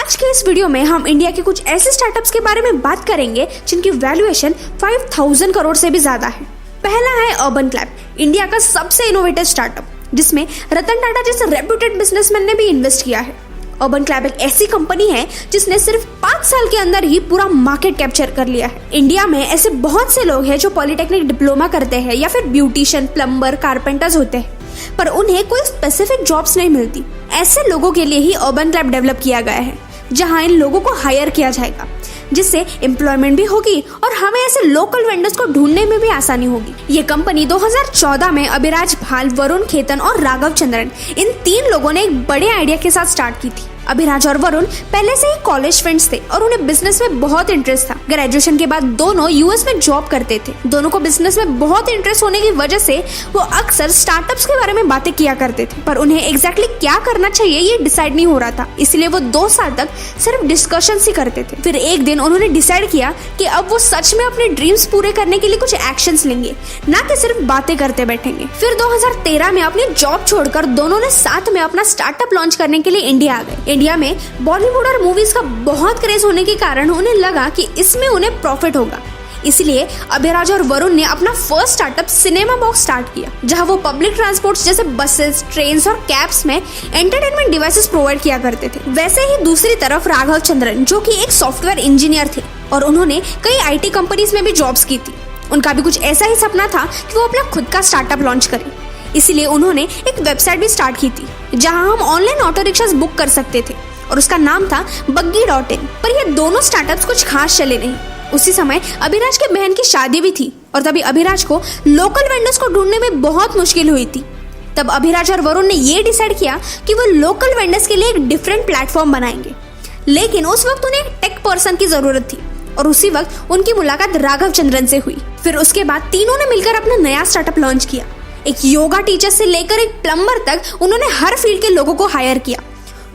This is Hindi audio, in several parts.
आज के इस वीडियो में हम इंडिया के कुछ ऐसे स्टार्टअप्स के बारे में बात करेंगे जिनकी वैल्यूएशन 5000 करोड़ से भी ज्यादा है। पहला है अर्बन क्लैब, इंडिया का सबसे इनोवेटिव स्टार्टअप जिसमें रतन टाटा जैसे रेप्यूटेड बिजनेसमैन ने भी इन्वेस्ट किया है। अर्बन क्लैब एक ऐसी कंपनी है जिसने सिर्फ 5 साल के अंदर ही पूरा मार्केट कैप्चर कर लिया है। इंडिया में ऐसे बहुत से लोग हैं जो पॉलिटेक्निक डिप्लोमा करते हैं या फिर ब्यूटिशियन, प्लम्बर, कारपेंटर्स होते हैं, पर उन्हें कोई स्पेसिफिक जॉब्स नहीं मिलती। ऐसे लोगों के लिए ही अर्बन क्लैब डेवलप किया गया है, जहां इन लोगों को हायर किया जाएगा, जिससे एम्प्लॉयमेंट भी होगी और हमें ऐसे लोकल वेंडर्स को ढूंढने में भी आसानी होगी। ये कंपनी 2014 में अभिराज भाल, वरुण खेतन और राघव चंद्रन, इन 3 लोगों ने एक बड़े आइडिया के साथ स्टार्ट की थी। अभिराज और वरुण पहले से ही कॉलेज फ्रेंड्स थे और उन्हें बिजनेस में बहुत इंटरेस्ट था। ग्रेजुएशन के बाद दोनों यूएस में जॉब करते थे। दोनों को बिजनेस में बहुत इंटरेस्ट होने की वजह से वो अक्सर स्टार्टअप्स के बारे में बातें किया करते थे, पर उन्हें एग्जैक्टली क्या करना चाहिए ये डिसाइड नहीं हो रहा था। इसलिए वो 2 साल तक सिर्फ डिस्कशंस ही करते थे। फिर एक दिन उन्होंने डिसाइड किया कि अब वो सच में अपने ड्रीम्स पूरे करने के लिए कुछ एक्शंस लेंगे, ना कि सिर्फ बातें करते बैठेंगे। फिर 2013 में अपनी जॉब छोड़कर दोनों ने साथ में अपना स्टार्टअप लॉन्च करने के लिए इंडिया आ गए। इंडिया में बॉलीवुड और मूवीज का बहुत क्रेज होने के कारण उन्हें लगा कि इसमें उन्हें प्रॉफिट होगा। इसलिए अभिराज और वरुण ने अपना first startup cinema box start किया, जहां वो पब्लिक ट्रांसपोर्ट जैसे बसेस, ट्रेन्स और कैब्स में एंटरटेनमेंट डिवाइसेस प्रोवाइड किया करते थे। वैसे ही दूसरी तरफ राघव चंद्रन, जो कि एक सॉफ्टवेयर इंजीनियर थे और उन्होंने कई आईटी कंपनीज में भी जॉब्स की थी, उनका भी कुछ ऐसा ही सपना था कि वो अपना खुद का स्टार्टअप लॉन्च करें। इसलिए उन्होंने एक वेबसाइट भी स्टार्ट की थी, जहां हम ऑनलाइन ऑटो रिक्शा बुक कर सकते थे और उसका नाम था buggy.in। पर ये दोनों स्टार्टअप्स कुछ खास चले नहीं। उसी समय अभिराज के बहन की शादी भी थी और तभी अभिराज को लोकल वेंडर्स को ढूंढने में बहुत मुश्किल हुई थी। तब अभिराज और वरुण ने ये डिसाइड किया कि वो लोकल वेंडर्स के लिए एक डिफरेंट प्लेटफॉर्म बनाएंगे, लेकिन उस वक्त उन्हें एक टेक पर्सन की जरूरत थी और उसी वक्त उनकी मुलाकात राघव चंद्रन से हुई। फिर उसके बाद तीनों ने मिलकर अपना नया स्टार्टअप लॉन्च किया। एक योगा टीचर से लेकर एक प्लम्बर तक उन्होंने हर फील्ड के लोगों को हायर किया।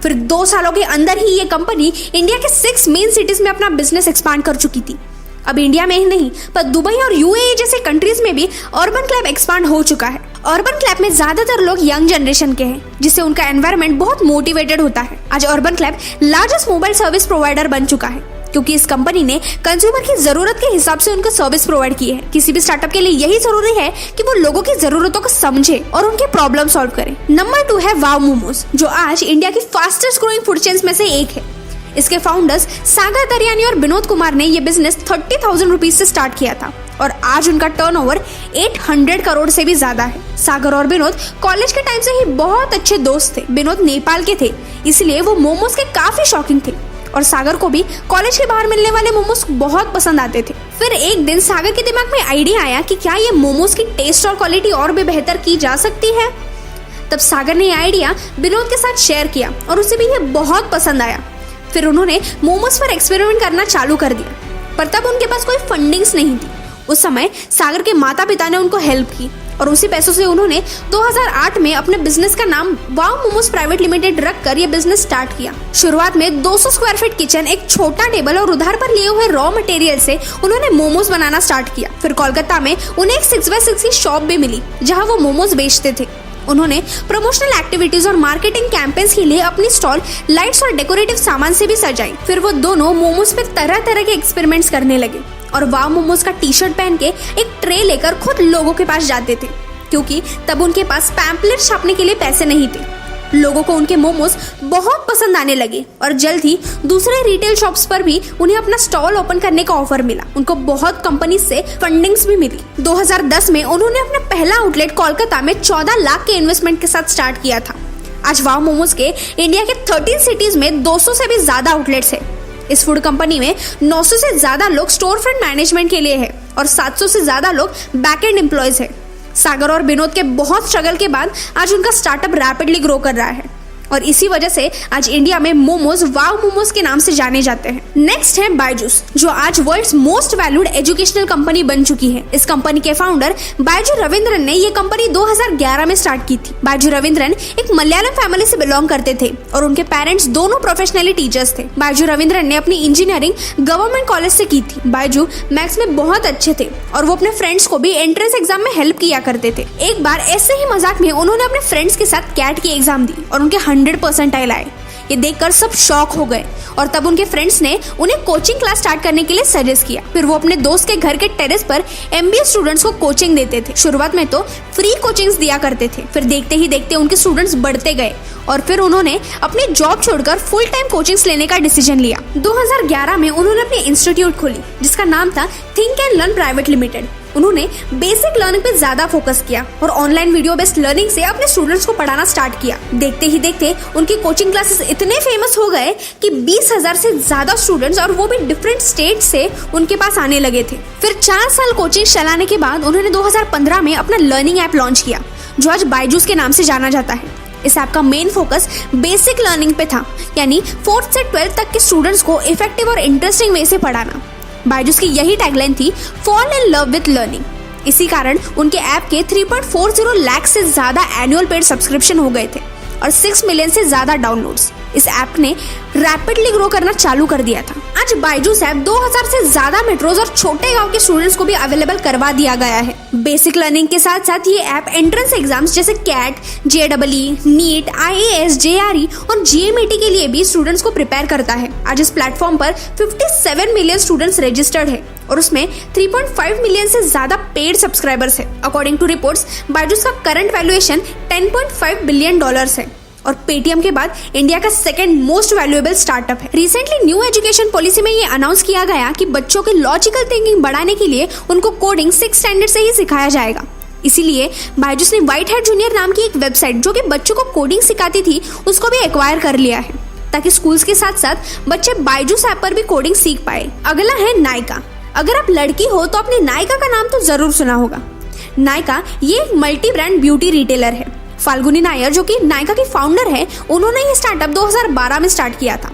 फिर 2 सालों के अंदर ही ये कंपनी इंडिया के 6 मेन सिटीज में अपना बिजनेस एक्सपांड कर चुकी थी। अब इंडिया में ही नहीं, पर दुबई और यूएई जैसे कंट्रीज में भी अर्बन क्लैब एक्सपांड हो चुका है। अर्बन क्लैब में ज्यादातर लोग यंग जनरेशन के हैं, जिससे उनका एनवायरनमेंट बहुत मोटिवेटेड होता है। आज urban क्लैब largest mobile service provider बन चुका है, क्योंकि इस कंपनी ने कंज्यूमर की जरूरत के हिसाब से उनको सर्विस प्रोवाइड की है। किसी भी स्टार्टअप के लिए यही जरूरी है कि वो लोगों की जरूरतों को समझे और उनके प्रॉब्लम सॉल्व करे। नंबर 2 है वाव मोमोज, जो आज इंडिया की फास्टेस्ट ग्रोइंग फूड चेन्स में से एक है। इसके फाउंडर्स सागर दरियानी और विनोद कुमार ने ये बिजनेस 30,000 रुपीज से स्टार्ट किया था और आज उनका टर्नओवर 800 करोड़ से भी ज्यादा है। सागर और विनोद कॉलेज के टाइम से ही बहुत अच्छे दोस्त थे। विनोद नेपाल के थे, इसलिए वो मोमोज के काफी शौकीन थे और सागर को भी कॉलेज के बाहर मिलने वाले मोमोज बहुत पसंद आते थे। फिर एक दिन सागर के दिमाग में आइडिया आया कि क्या ये मोमोज की टेस्ट और क्वालिटी और भी बेहतर की जा सकती है। तब सागर ने ये आइडिया विनोद के साथ शेयर किया और उसे भी ये बहुत पसंद आया। फिर उन्होंने मोमोज पर एक्सपेरिमेंट करना चालू कर दिया, पर तब उनके पास कोई फंडिंग्स नहीं थी। उस समय सागर के माता पिता ने उनको हेल्प की और उसी पैसों से उन्होंने 2008 में अपने बिजनेस का नाम वाव मोमोज प्राइवेट लिमिटेड रखकर ये बिजनेस स्टार्ट किया। शुरुआत में 200 स्क्वायर फीट किचन, एक छोटा टेबल और उधार पर लिए हुए रॉ मटेरियल से उन्होंने मोमोज बनाना स्टार्ट किया। फिर कोलकाता में उन्हें एक 6x6 की शॉप भी मिली, जहाँ वो मोमोज बेचते थे। उन्होंने प्रमोशनल एक्टिविटीज और मार्केटिंग कैंपेन्स के लिए अपनी स्टॉल लाइट्स और डेकोरेटिव सामान से भी सजाई। फिर वो दोनों मोमोज पे तरह तरह के एक्सपेरिमेंट्स करने लगे और वाव मोमोज का टी-शर्ट पहन के एक ट्रे लेकर खुद लोगों के पास जाते थे, क्योंकि तब उनके पास पैम्पलेट छापने के लिए पैसे नहीं थे। लोगों को उनके मोमोज बहुत पसंद आने लगे और जल्द ही दूसरे रिटेल शॉप्स पर भी उन्हें अपना स्टॉल ओपन करने का ऑफर मिला। उनको बहुत कंपनी से फंडिंग्स भी मिली। 2010 में उन्होंने अपना पहला आउटलेट कोलकाता में 14 लाख के इन्वेस्टमेंट के साथ स्टार्ट किया था। आज वाव मोमोज के इंडिया के 13 सिटीज में 200 से भी ज्यादा आउटलेट्स है। इस फूड कंपनी में 900 से ज्यादा लोग स्टोर फ्रंट मैनेजमेंट के लिए है और 700 से ज्यादा लोग बैकएंड एम्प्लॉयज है। सागर और विनोद के बहुत स्ट्रगल के बाद आज उनका स्टार्टअप रैपिडली ग्रो कर रहा है और इसी वजह से आज इंडिया में मोमोज वाव मोमोज के नाम से जाने जाते हैं। नेक्स्ट है बायजूस, जो आज world's most valued educational company बन चुकी है। इस कंपनी के फाउंडर बायजू रविंद्रन ने ये कंपनी 2011 में स्टार्ट की थी। बायजू रविंद्रन एक मलयालम फैमिली से बिलोंग करते थे और उनके पेरेंट्स दोनों प्रोफेशनली टीचर्स थे। बायजू रविंद्रन ने अपनी इंजीनियरिंग गवर्नमेंट कॉलेज से की थी। बायजू मैथ्स में बहुत अच्छे थे और वो अपने फ्रेंड्स को भी एंट्रेंस एग्जाम में हेल्प किया करते थे। एक बार ऐसे ही मजाक में उन्होंने अपने फ्रेंड्स के साथ कैट की एग्जाम दी और उनके 100% आए। ये देखकर सब शॉक हो गए और तब उनके फ्रेंड्स ने उन्हें कोचिंग क्लास स्टार्ट करने के लिए सजेस्ट किया। फिर वो अपने दोस्त के घर के टेरेस पर MBA स्टूडेंट्स को कोचिंग देते थे। शुरुआत में तो फ्री कोचिंग्स दिया करते थे, फिर देखते ही देखते उनके स्टूडेंट्स बढ़ते गए और फिर उन्होंने अपनी जॉब छोड़कर फुल टाइम कोचिंग्स लेने का डिसीजन लिया। 2011 में उन्होंने अपनी इंस्टीट्यूट खोली जिसका नाम था think and learn private limited. उन्होंने बेसिक लर्निंग पे ज्यादा फोकस किया और ऑनलाइन वीडियो बेस्ड लर्निंग से अपने स्टूडेंट्स को पढ़ाना स्टार्ट किया। देखते ही देखते उनकी कोचिंग क्लासेस इतने फेमस हो गए कि 20,000 से ज्यादा स्टूडेंट्स और वो भी डिफरेंट स्टेट से उनके पास आने लगे थे। फिर 4 साल कोचिंग चलाने के बाद उन्होंने 2015 में अपना लर्निंग ऐप लॉन्च किया जो आज बायजूस के नाम से जाना जाता है। इस ऐप का मेन फोकस बेसिक लर्निंग पे था, यानी 4th से 12th तक के स्टूडेंट्स को इफेक्टिव और इंटरेस्टिंग वे से पढ़ाना। बायजूस की यही टैगलाइन थी, fall in love with learning. इसी कारण उनके ऐप के 3.40 लाख से ज्यादा एनुअल पेड सब्सक्रिप्शन हो गए थे और 6 मिलियन से ज्यादा डाउनलोड्स। इस ऐप ने रैपिडली ग्रो करना चालू कर दिया था। आज बायजूस ऐप 2000 से ज्यादा मेट्रोज और छोटे गांव के स्टूडेंट्स को भी अवेलेबल करवा दिया गया है। बेसिक लर्निंग के साथ साथ ये ऐप एंट्रेंस एग्जाम्स जैसे CAT, JEE, NEET, IAS, JRE और GMAT के लिए भी स्टूडेंट्स को प्रिपेयर करता है। आज इस प्लेटफॉर्म पर 57 मिलियन स्टूडेंट्स रजिस्टर्ड है और उसमें 3.5 मिलियन से ज्यादा पेड सब्सक्राइबर्स है। अकॉर्डिंग टू रिपोर्ट्स, बायजूस का करंट वैल्यूएशन $10.5 बिलियन है और पेटीएम के बाद इंडिया का सेकंड मोस्ट वैल्यूएबल स्टार्टअप है। रिसेंटली न्यू एजुकेशन पॉलिसी में ये अनाउंस किया गया कि बच्चों की लॉजिकल थिंकिंग बढ़ाने के लिए उनको कोडिंग 6th स्टैंडर्ड से ही सिखाया जाएगा। इसीलिए बायजूस ने व्हाइट हैट जूनियर नाम की एक वेबसाइट जो कि बच्चों को कोडिंग सिखाती थी उसको भी एक्वायर कर लिया है ताकि स्कूल्स के साथ साथ बच्चे बायजूस ऐप पर भी कोडिंग सीख पाए। अगला है नायका। अगर आप लड़की हो तो आपने नायका का नाम तो जरूर सुना होगा। नायका ये एक मल्टी ब्रांड ब्यूटी रिटेलर है। फाल्गुनी नायर जो कि नायका की फाउंडर है, उन्होंने ये स्टार्टअप 2012 में स्टार्ट किया था।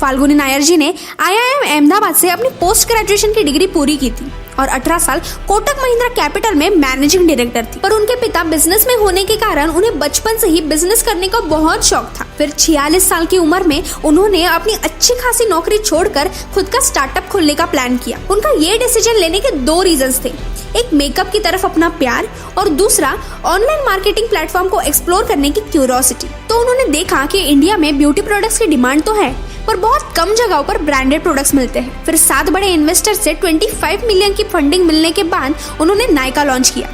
फाल्गुनी नायर जी ने IIM अहमदाबाद से अपनी पोस्ट ग्रेजुएशन की डिग्री पूरी की थी और 18 साल कोटक महिंद्रा कैपिटल में मैनेजिंग डायरेक्टर थी। पर उनके पिता बिजनेस में होने के कारण उन्हें बचपन से ही बिजनेस करने का बहुत शौक था। फिर 46 साल की उम्र में उन्होंने अपनी अच्छी खासी नौकरी छोड़कर खुद का स्टार्टअप खोलने का प्लान किया। उनका ये डिसीजन लेने के 2 रीजंस थे, एक मेकअप की तरफ अपना प्यार और दूसरा ऑनलाइन मार्केटिंग प्लेटफॉर्म को एक्सप्लोर करने की क्यूरियोसिटी। तो उन्होंने देखा कि इंडिया में ब्यूटी प्रोडक्ट्स की डिमांड तो है पर बहुत कम जगहों पर ब्रांडेड प्रोडक्ट्स मिलते हैं। फिर 7 बड़े इन्वेस्टर से 25 मिलियन की फंडिंग मिलने के बाद उन्होंने नायका लॉन्च किया।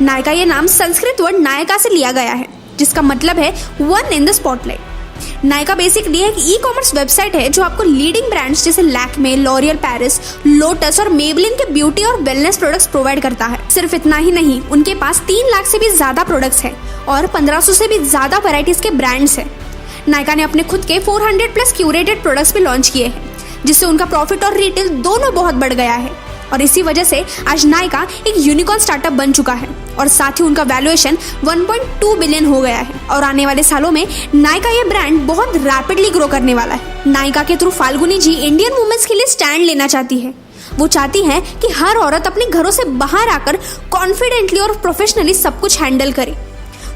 नायका ये नाम संस्कृत वर्ड नायका से लिया गया है जिसका मतलब है one in the spotlight. Nykaa basically एक ई-कॉमर्स वेबसाइट है जो आपको लीडिंग ब्रांड्स जैसे लैक्मे, लॉरियल पेरिस, लोटस और मेबलिन के ब्यूटी और वेलनेस प्रोडक्ट्स प्रोवाइड करता है। सिर्फ इतना ही नहीं, उनके पास 3 लाख से भी ज्यादा प्रोडक्ट्स हैं और 1500 से भी ज्यादा वैरायटीज के ब्रांड्स हैं। नायका ने अपने खुद के 400+ क्यूरेटेड प्रोडक्ट्स भी लॉन्च किए हैं जिससे उनका प्रॉफिट और रिटेल दोनों बहुत बढ़ गया है और इसी वजह से आज नायका एक यूनिकॉर्न स्टार्टअप बन चुका है और साथ ही उनका वैल्यूएशन 1.2 बिलियन हो गया है और आने वाले सालों में नायका ये ब्रांड बहुत रैपिडली ग्रो करने वाला है। नायका के थ्रू फाल्गुनी जी इंडियन वुमेन्स के लिए स्टैंड लेना चाहती है। वो चाहती हैं कि हर औरत अपने घरों से बाहर आकर कॉन्फिडेंटली और प्रोफेशनली सब कुछ हैंडल करे।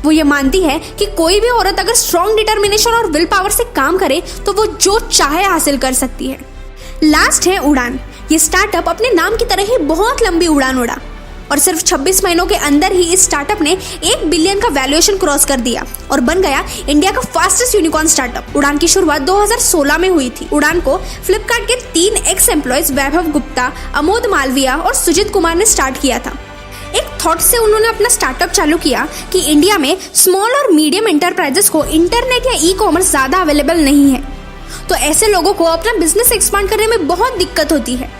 वो ये मानती है कि कोई भी औरत अगर स्ट्रॉन्ग डिटर्मिनेशन और विल पावर से काम करे तो वो जो चाहे हासिल कर सकती है। लास्ट है उड़ान। ये स्टार्टअप अपने नाम की तरह ही बहुत लंबी उड़ान उड़ा और सिर्फ 26 महीनों के अंदर ही इस स्टार्टअप ने 1 बिलियन का वैल्यूएशन क्रॉस कर दिया और बन गया इंडिया का फास्टेस्ट यूनिकॉर्न स्टार्टअप। उड़ान की शुरुआत 2016 में हुई थी। उड़ान को फ्लिपकार्ट के 3 एक्स एम्प्लॉयज वैभव गुप्ता, अमोद मालविया और सुजित कुमार ने स्टार्ट किया था। एक थॉट से उन्होंने अपना स्टार्टअप चालू किया कि इंडिया में स्मॉल और मीडियम एंटरप्राइजेस को इंटरनेट या ई-कॉमर्स ज्यादा अवेलेबल नहीं है, तो ऐसे लोगों को अपना बिजनेस एक्सपांड करने में बहुत दिक्कत होती है।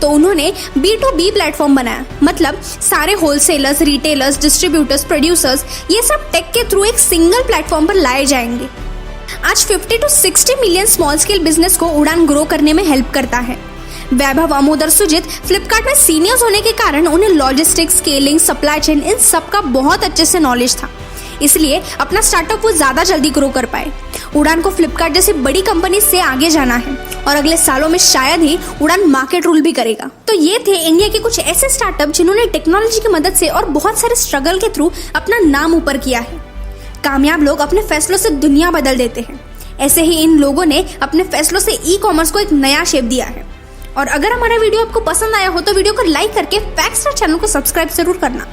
तो उन्होंने B2B प्लेटफॉर्म बनाया, मतलब सारे होलसेलर्स, रिटेलर्स, डिस्ट्रीब्यूटर्स, प्रोड्यूसर्स ये सब टेक के थ्रू एक सिंगल प्लेटफॉर्म पर लाए जाएंगे। आज 50 to 60 million small scale business को उड़ान ग्रो करने में हेल्प करता है। वैभव, अमोद और सुजित फ्लिपकार्ट में सीनियर्स होने के कारण उन्हें logistics, scaling, supply chain in सब का बहुत अच्छे से नॉलेज था, इसलिए अपना स्टार्टअप वो ज्यादा जल्दी ग्रो कर पाए। उड़ान को फ्लिपकार्ट जैसी बड़ी कंपनी से आगे जाना है और अगले सालों में शायद ही उड़ान मार्केट रूल भी करेगा। तो ये थे इंडिया के कुछ ऐसे स्टार्टअप जिन्होंने टेक्नोलॉजी की मदद से और बहुत सारे स्ट्रगल के थ्रू अपना नाम ऊपर किया है। कामयाब लोग अपने फैसलों से दुनिया बदल देते हैं, ऐसे ही इन लोगों ने अपने फैसलों से ई-कॉमर्स को एक नया शेप दिया है। और अगर हमारा वीडियो आपको पसंद आया हो तो वीडियो को लाइक करके फैक्ट्स चैनल को सब्सक्राइब जरूर करना।